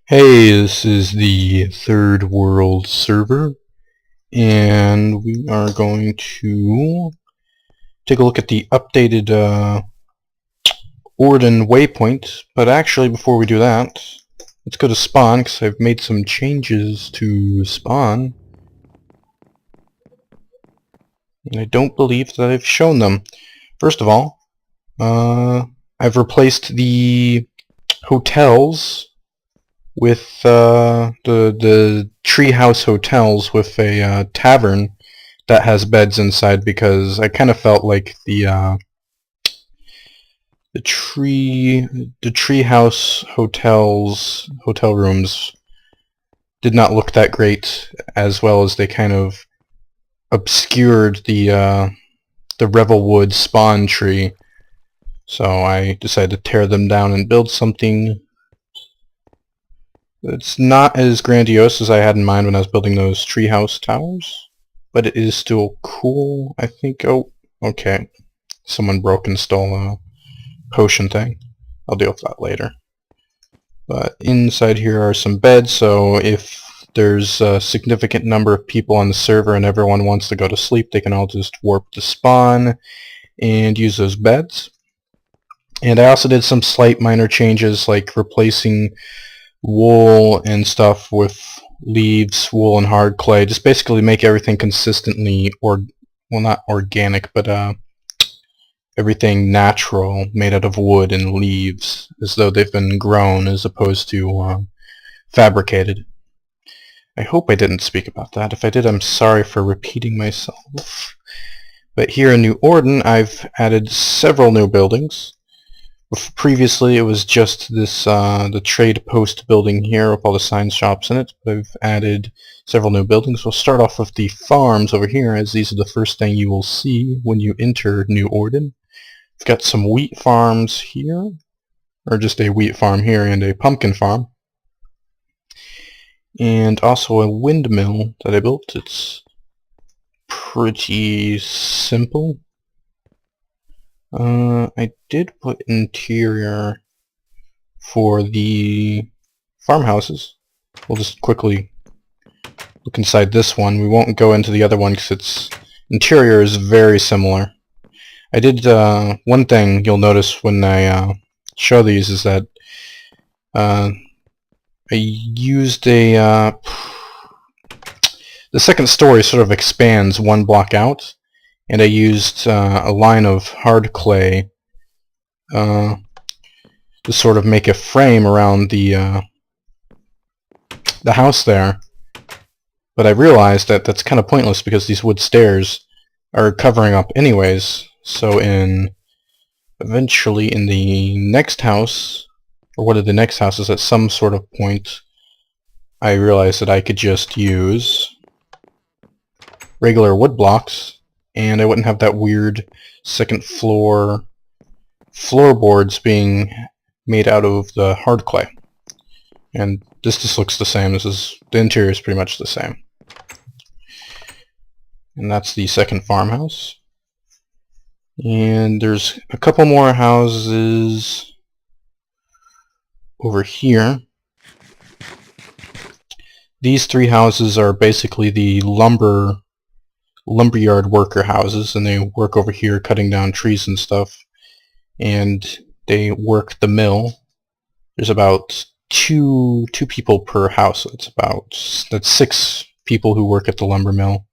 Hey, this is the Third World server, and we are going to take a look at the updated Ordin waypoint. But actually, before we do that, let's go to spawn, because I've made some changes to spawn. And I don't believe that I've shown them. First of all, I've replaced the hotels with the treehouse hotels with a tavern that has beds inside, because I kind of felt like the treehouse hotel rooms did not look that great, as well as they kind of obscured the Revelwood spawn tree. So I decided to tear them down and build something. It's not as grandiose as I had in mind when I was building those treehouse towers, but it is still cool, I think. Oh, okay. Someone broke and stole a potion thing. I'll deal with that later. But inside here are some beds, so if there's a significant number of people on the server and everyone wants to go to sleep, they can all just warp to spawn and use those beds. And I also did some slight minor changes, like replacing wool and stuff with leaves, wool, and hard clay. Just basically make everything consistently, well, not organic, but everything natural, made out of wood and leaves, as though they've been grown as opposed to fabricated. I hope I didn't speak about that. If I did, I'm sorry for repeating myself. But here in New Ordin, I've added several new buildings. Previously, it was just this the trade post building here with all the sign shops in it, but I've added several new buildings. We'll start off with the farms over here, as these are the first thing you will see when you enter New Ordin. We've got some wheat farms here, or just a wheat farm here and a pumpkin farm. And also a windmill that I built. It's pretty simple. I did put interior for the farmhouses. We'll just quickly look inside this one. We won't go into the other one because its interior is very similar. I did one thing you'll notice when I show these is that I used a the second story sort of expands one block out, and I used a line of hard clay to sort of make a frame around the house there. But I realized that that's kind of pointless because these wood stairs are covering up anyways. So eventually in the next house, or one of the next houses at some sort of point, I realized that I could just use regular wood blocks, and I wouldn't have that weird second floor floorboards being made out of the hard clay. And this just looks the same. The interior is pretty much the same. And that's the second farmhouse. And there's a couple more houses over here. These three houses are basically the lumberyard worker houses, and they work over here cutting down trees and stuff, and they work the mill. There's about two people per house. That's 6 people who work at the lumber mill,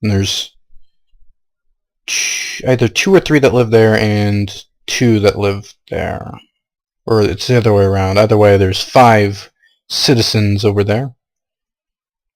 and there's either 2 or 3 that live there and 2 that live there, or it's the other way around. Either way, there's 5 citizens over there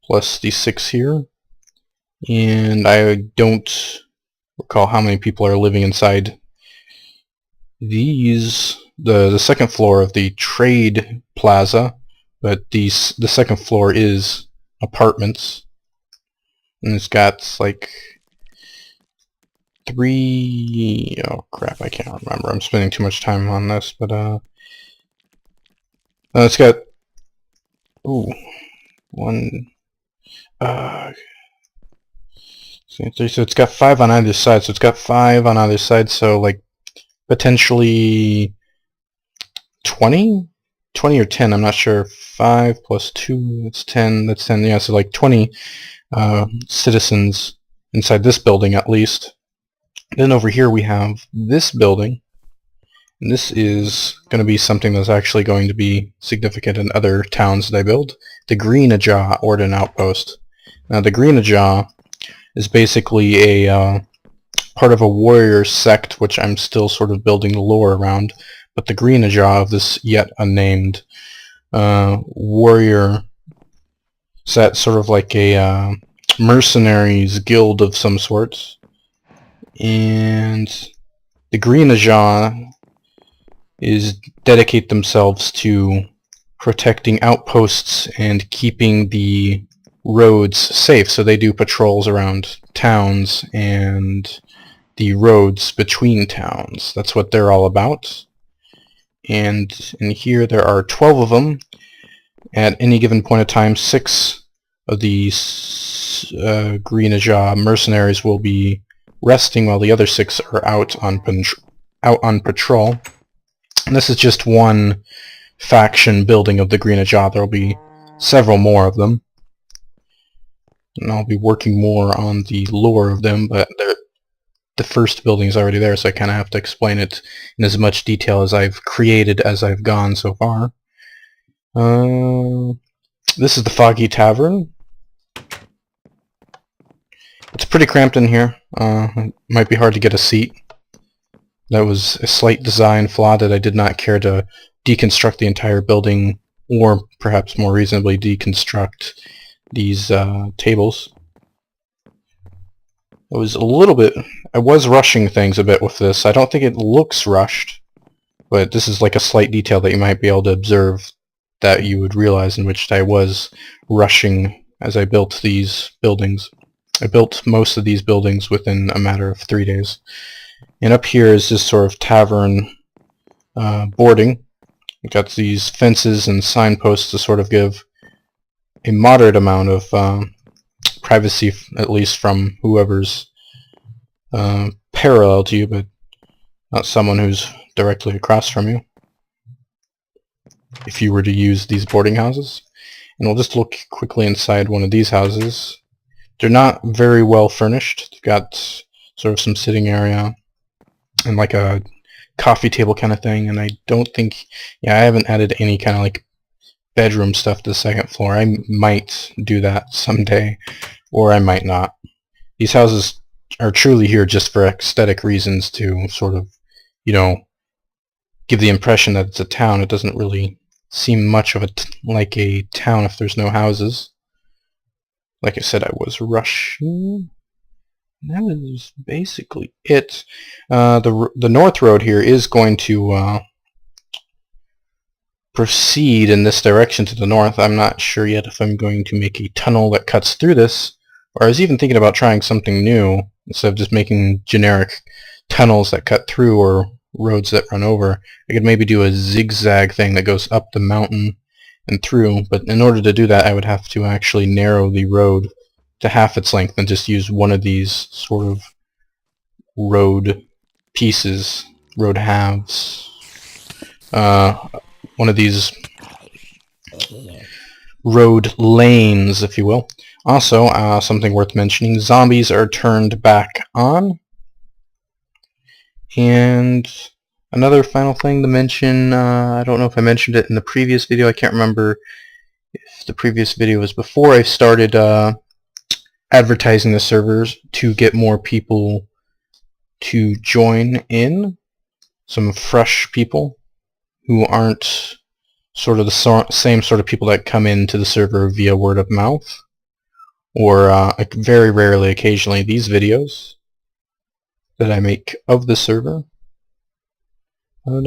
plus the 6 here. And I don't recall how many people are living inside these, the second floor of the trade plaza, but the second floor is apartments. And it's got like 3, oh crap, I can't remember. I'm spending too much time on this, but it's got, ooh, 1, so it's got 5 on either side, so like potentially 20 20 or 10, I'm not sure. 5 plus 2, that's 10, that's 10, yeah, so like 20 citizens inside this building at least. Then over here we have this building, and this is going to be something that's actually going to be significant in other towns that I build. The Greenajaw Ordin Outpost. Now the Greenajaw is basically a part of a warrior sect, which I'm still sort of building the lore around, but the Greenajaw of this yet unnamed warrior set, sort of like a mercenaries guild of some sorts. And the Greenajaw dedicate themselves to protecting outposts and keeping the roads safe. So they do patrols around towns and the roads between towns. That's what they're all about. And in here there are 12 of them. At any given point of time, 6 of these Greenajaw mercenaries will be resting while the other 6 are out on patrol. And this is just one faction building of the Greenajaw. There will be several more of them, and I'll be working more on the lore of them, but the first building is already there, so I kind of have to explain it in as much detail as I've created as I've gone so far. This is the Foggy Tavern. It's pretty cramped in here. It might be hard to get a seat. That was a slight design flaw that I did not care to deconstruct the entire building, or perhaps more reasonably deconstruct these tables. I was rushing things a bit with this. I don't think it looks rushed, but this is like a slight detail that you might be able to observe that you would realize, in which I was rushing as I built these buildings. I built most of these buildings within a matter of 3 days. And up here is this sort of tavern boarding. We've got these fences and signposts to sort of give a moderate amount of privacy, at least from whoever's parallel to you, but not someone who's directly across from you, if you were to use these boarding houses. And we'll just look quickly inside one of these houses. They're not very well furnished. They've got sort of some sitting area and like a coffee table kind of thing, and I don't think, I haven't added any kind of like bedroom stuff to the second floor. I might do that someday, or I might not. These houses are truly here just for aesthetic reasons, to sort of, give the impression that it's a town. It doesn't really seem much of like a town if there's no houses. Like I said, I was rushing. That is basically it. The North Road here is going to proceed in this direction to the north. I'm not sure yet if I'm going to make a tunnel that cuts through this, or I was even thinking about trying something new instead of just making generic tunnels that cut through or roads that run over. I could maybe do a zigzag thing that goes up the mountain and through, but in order to do that I would have to actually narrow the road to half its length and just use one of these sort of road pieces, road halves, one of these road lanes, if you will. Also, something worth mentioning, zombies are turned back on. And another final thing to mention, I don't know if I mentioned it in the previous video, I can't remember if the previous video was before I started advertising the servers to get more people to join in, some fresh people who aren't sort of the same sort of people that come into the server via word of mouth, or like very rarely, occasionally, these videos that I make of the server. But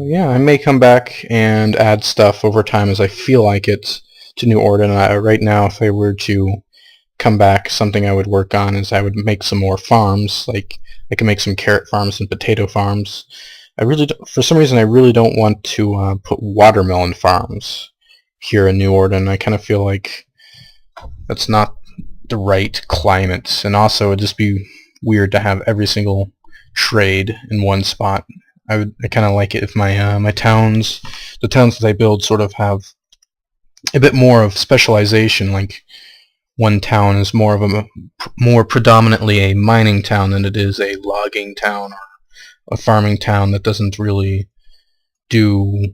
yeah, I may come back and add stuff over time as I feel like it to New Ordin. Right now, if I were to come back, something I would work on is I would make some more farms. Like I can make some carrot farms and potato farms. I really don't, for some reason I really don't want to put watermelon farms here in New Ordin. I kind of feel like that's not the right climate, and also it'd just be weird to have every single trade in one spot. I kind of like it if my my towns, the towns that I build, sort of have a bit more of specialization. Like one town is more of a more predominantly a mining town than it is a logging town or a farming town that doesn't really do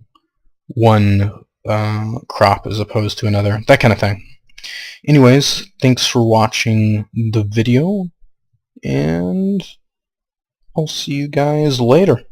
one crop as opposed to another, that kind of thing. Anyways, thanks for watching the video, and I'll see you guys later.